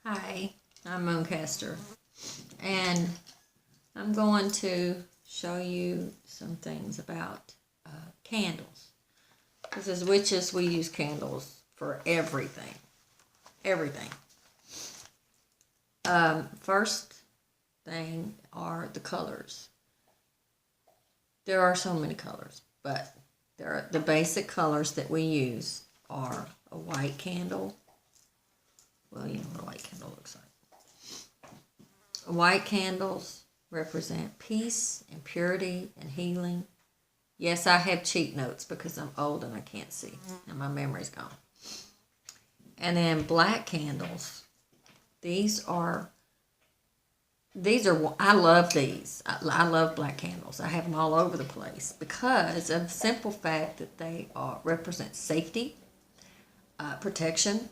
Hi, I'm Mooncaster, and I'm going to show you some things about candles. Because as witches, we use candles for everything. Everything. First thing are the colors. There are so many colors, but the basic colors that we use are a white candle. Well, you know what a white candle looks like. White candles represent peace and purity and healing. Yes, I have cheat notes because I'm old and I can't see, and my memory's gone. And then black candles. These are. I love these. I love black candles. I have them all over the place because of the simple fact that they represent safety, protection.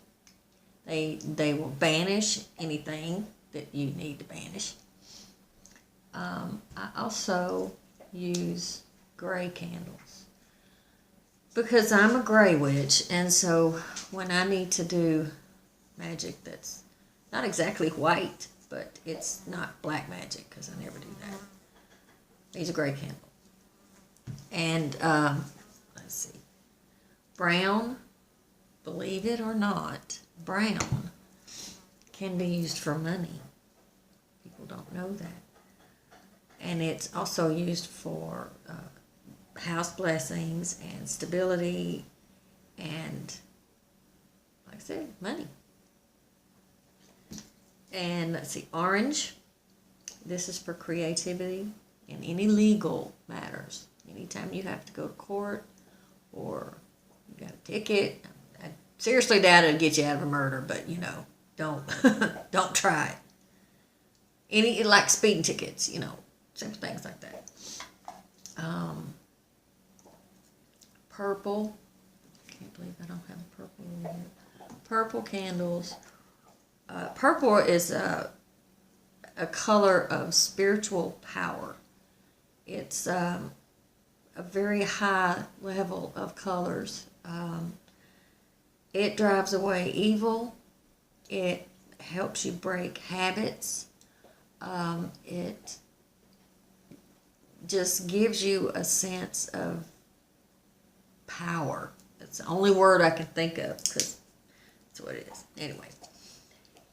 They will banish anything that you need to banish. I also use gray candles because I'm a gray witch, and so when I need to do magic that's not exactly white, but it's not black magic because I never do that. These are gray candles. And let's see, brown, believe it or not, brown can be used for money. People don't know that. And it's also used for house blessings and stability and, like I said, money. And let's see, orange. This is for creativity and any legal matters. Anytime you have to go to court or you got a ticket. I seriously doubt it'll get you out of a murder, but don't don't try it. Any like speeding tickets, simple things like that. Purple. Can't believe I don't have a purple over here. Purple candles. Purple is a color of spiritual power. It's a very high level of colors. It drives away evil. It helps you break habits. It just gives you a sense of power. That's the only word I can think of because that's what it is. Anyway,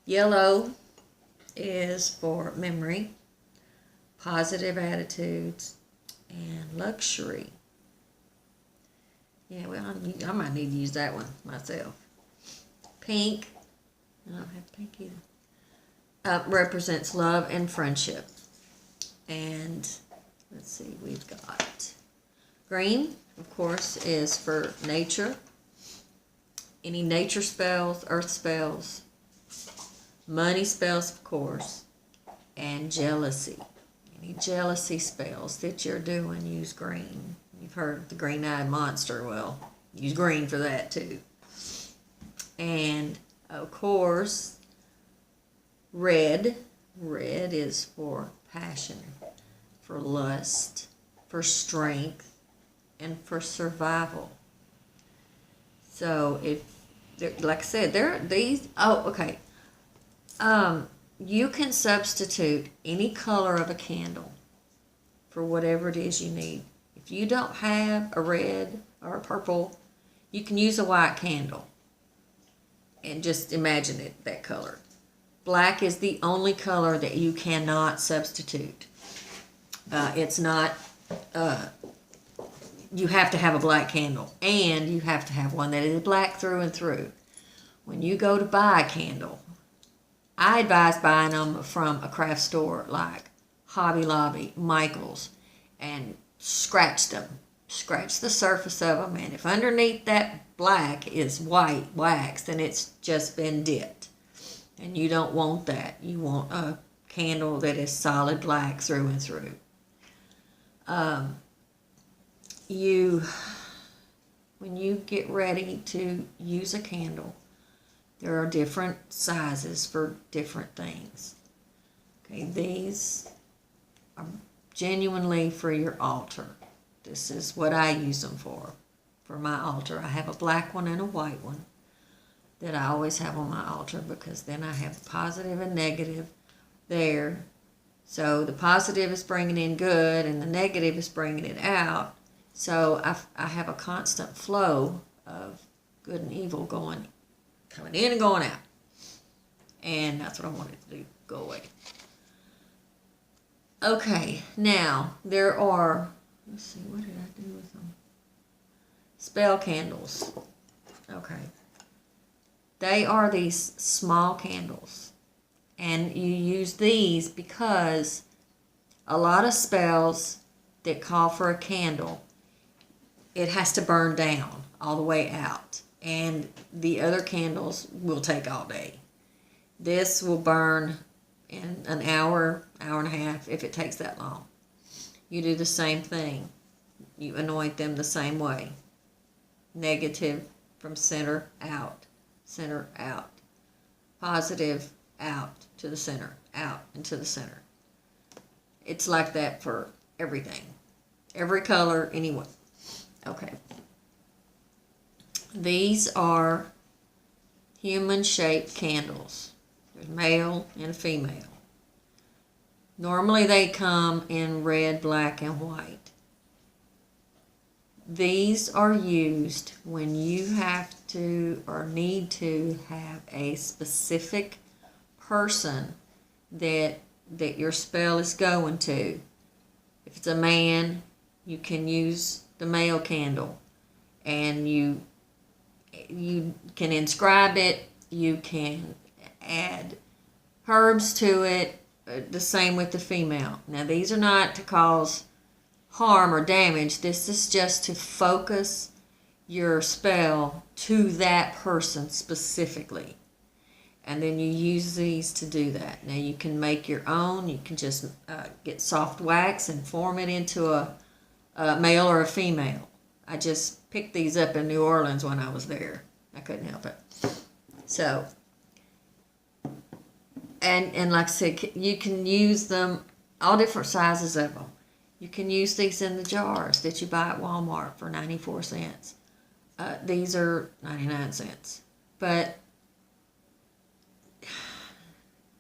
yellow is for memory, positive attitudes, and luxury. Yeah, well, I might need to use that one myself. Pink, I don't have pink either. Represents love and friendship. And let's see, we've got green, of course, is for nature. Any nature spells, earth spells, money spells, of course, and jealousy. Any jealousy spells that you're doing, use green. You've heard of the green-eyed monster. Well, use green for that too. And of course, red. Red is for passion, for lust, for strength, and for survival. So like I said, there are these. Oh, okay. You can substitute any color of a candle for whatever it is you need. If you don't have a red or a purple, you can use a white candle and just imagine it that color. Black is the only color that you cannot substitute. It's not, you have to have a black candle, and you have to have one that is black through and through. When you go to buy a candle, I advise buying them from a craft store like Hobby Lobby, Michael's, and scratch them. Scratch the surface of them, and if underneath that black is white wax, then it's just been dipped. And you don't want that. You want a candle that is solid black through and through. When you get ready to use a candle, there are different sizes for different things. Okay, these are genuinely for your altar. This is what I use them for my altar. I have a black one and a white one. that I always have on my altar, because then I have the positive and negative there. So the positive is bringing in good and the negative is bringing it out. So I have a constant flow of good and evil coming in and going out. And that's what I wanted to do, go away. Okay, now there are, let's see, what did I do with them? Spell candles. Okay. They are these small candles. And you use these because a lot of spells that call for a candle, it has to burn down all the way out. And the other candles will take all day. This will burn in an hour, hour and a half, if it takes that long. You do the same thing. You anoint them the same way. Negative from center out, positive out to the center, out into the center. It's like that for everything, every color, anyway. Okay. These are human-shaped candles. There's male and female. Normally they come in red, black, and white. These are used when you have to or need to have a specific person that your spell is going to. If it's a man, you can use the male candle, and you can inscribe it. You can add herbs to it. The same with the female. Now these are not to cause harm or damage. This is just to focus your spell to that person specifically. And then you use these to do that. Now you can make your own. You can just get soft wax and form it into a male or a female. I just picked these up in New Orleans when I was there. I couldn't help it. So, and like I said, you can use them, all different sizes of them. You can use these in the jars that you buy at Walmart for 94 cents. These are 99 cents. But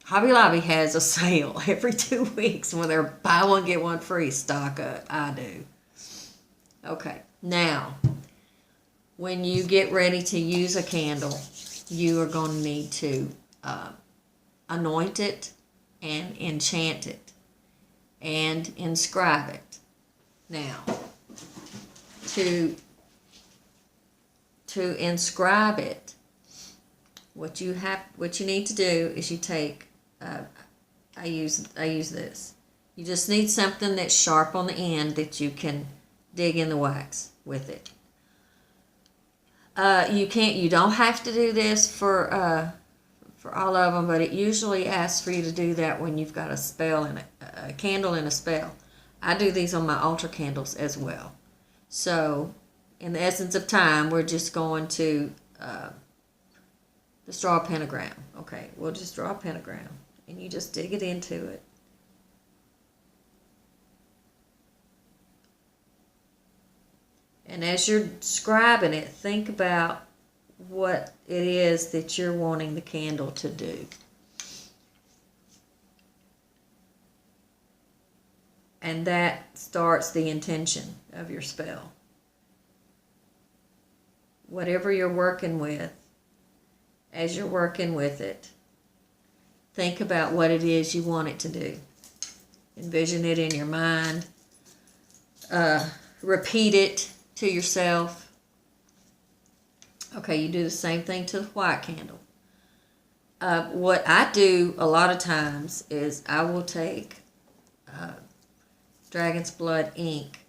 Hobby Lobby has a sale every 2 weeks when they're buy one, get one free. Stock up. I do. Okay. Now, when you get ready to use a candle, you are going to need to anoint it and enchant it and inscribe it. Now, to inscribe it, what you need to do is you take I use this. You just need something that's sharp on the end that you can dig in the wax with it. You don't have to do this for all of them, but it usually asks for you to do that when you've got a spell in a candle in a spell. I do these on my altar candles as well. So, in the essence of time, we're just going to just draw a pentagram. Okay, we'll just draw a pentagram, and you just dig it into it. And as you're scribing it, think about what it is that you're wanting the candle to do. And that starts the intention of your spell. Whatever you're working with, as you're working with it, think about what it is you want it to do. Envision it in your mind. Repeat it to yourself. Okay, you do the same thing to the white candle. What I do a lot of times is I will take Dragon's Blood ink,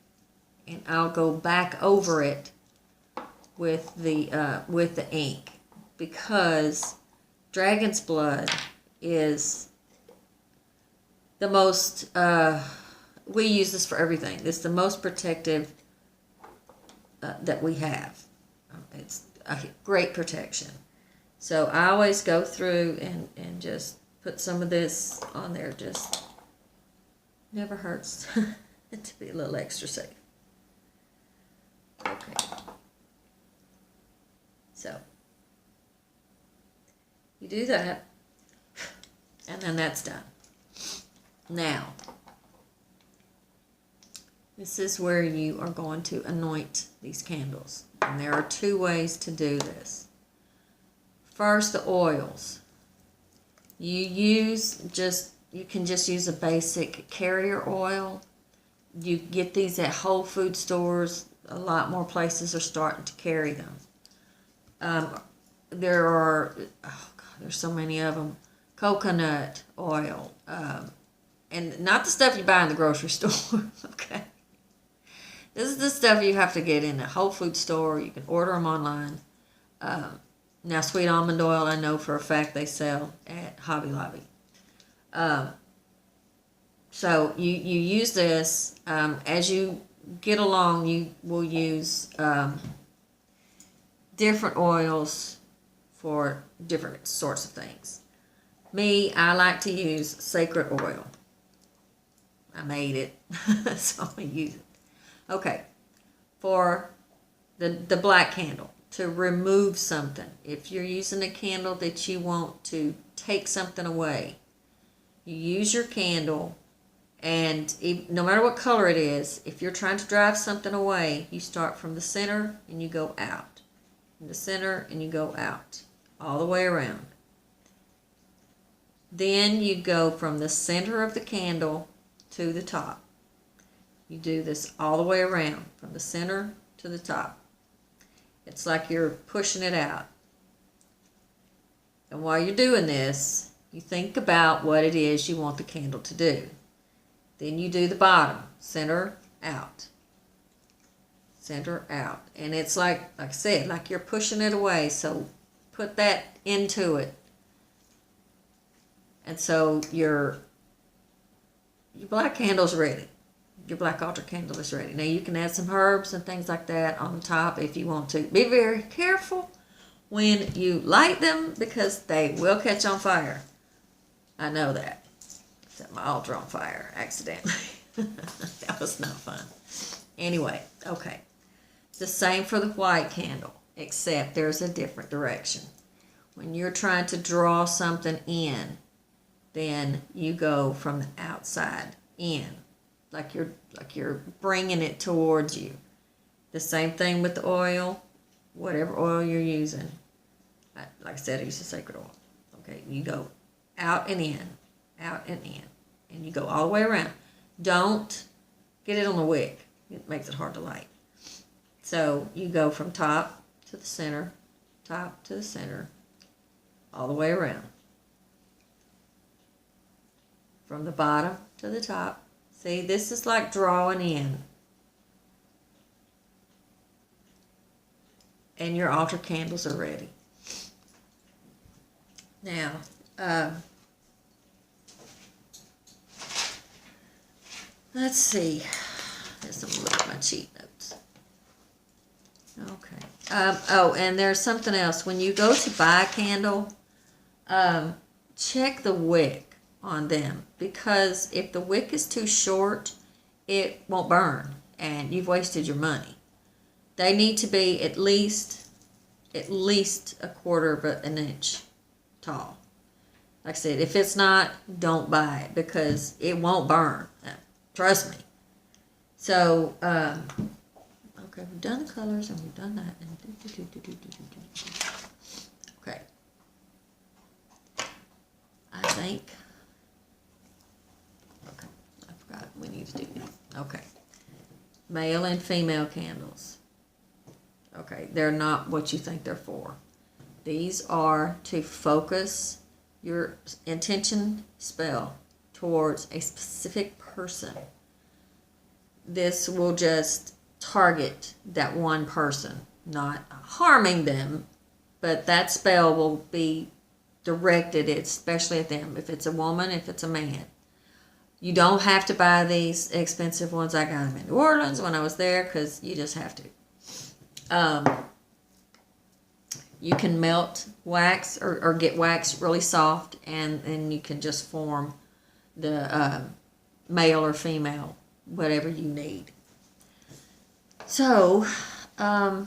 and I'll go back over it with the ink, because Dragon's Blood is the most, we use this for everything. It's the most protective that we have. It's a great protection. So I always go through and just put some of this on there. Just never hurts to be a little extra safe. Okay. So You do that, and then that's done. Now, this is where you are going to anoint these candles. And there are 2 ways to do this. First, the oils. You can just use a basic carrier oil. You get these at Whole Food stores. A lot more places are starting to carry them. There's so many of them. Coconut oil. And not the stuff you buy in the grocery store. Okay. This is the stuff you have to get in a Whole Food store. You can order them online. Now, sweet almond oil, I know for a fact they sell at Hobby Lobby. So you use this. As you get along, you will use different oils for different sorts of things. Me, I like to use sacred oil. I made it, so I'm going to use it. Okay, for the black candle, to remove something. If you're using a candle that you want to take something away, you use your candle, and no matter what color it is, if you're trying to drive something away, you start from the center and you go out. In the center and you go out, all the way around. Then you go from the center of the candle to the top. You do this all the way around, from the center to the top. It's like you're pushing it out. And while you're doing this, you think about what it is you want the candle to do. Then you do the bottom, center out. Center out. And it's like I said, like you're pushing it away. So put that into it. And so your black candle's ready. Your black altar candle is ready. Now you can add some herbs and things like that on the top if you want to. Be very careful when you light them because they will catch on fire. I know that. Set my altar on fire accidentally. That was not fun. Anyway, okay. The same for the white candle, except there's a different direction. When you're trying to draw something in, then you go from the outside in. Like you're bringing it towards you. The same thing with the oil, whatever oil you're using. Like I said, I use the sacred oil. Okay, you go out and in, and you go all the way around. Don't get it on the wick. It makes it hard to light. So you go from top to the center, all the way around. From the bottom to the top. See, this is like drawing in. And your altar candles are ready. Now, let's see. Let's look at my cheat notes. Okay. Oh, and there's something else. When you go to buy a candle, check the wick on them, because if the wick is too short, it won't burn and you've wasted your money. They need to be at least a quarter of an inch tall. Like I said, if it's not, don't buy it because it won't burn. Trust me. So, okay, we've done the colors and we've done that. Okay. I think. Okay, I forgot we need to do that. Okay. Male and female candles. Okay, they're not what you think they're for. These are to focus your intention spell towards a specific person. This will just target that one person, not harming them, but that spell will be directed especially at them. If it's a woman, if it's a man. You don't have to buy these expensive ones. I got them in New Orleans when I was there because you just have to. You can melt wax or get wax really soft, and you can just form the male or female, whatever you need. So, I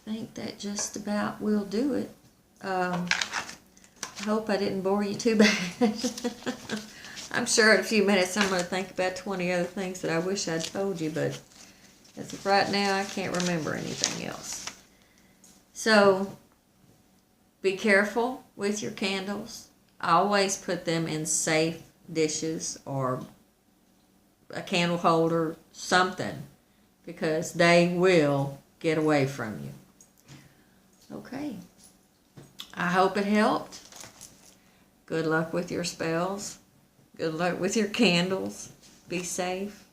think that just about will do it. I hope I didn't bore you too bad. I'm sure in a few minutes I'm going to think about 20 other things that I wish I'd told you, but as of right now, I can't remember anything else. So, be careful with your candles. Always put them in safe dishes or a candle holder, something, because they will get away from you. Okay. I hope it helped. Good luck with your spells. Good luck with your candles. Be safe.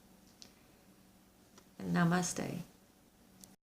And namaste.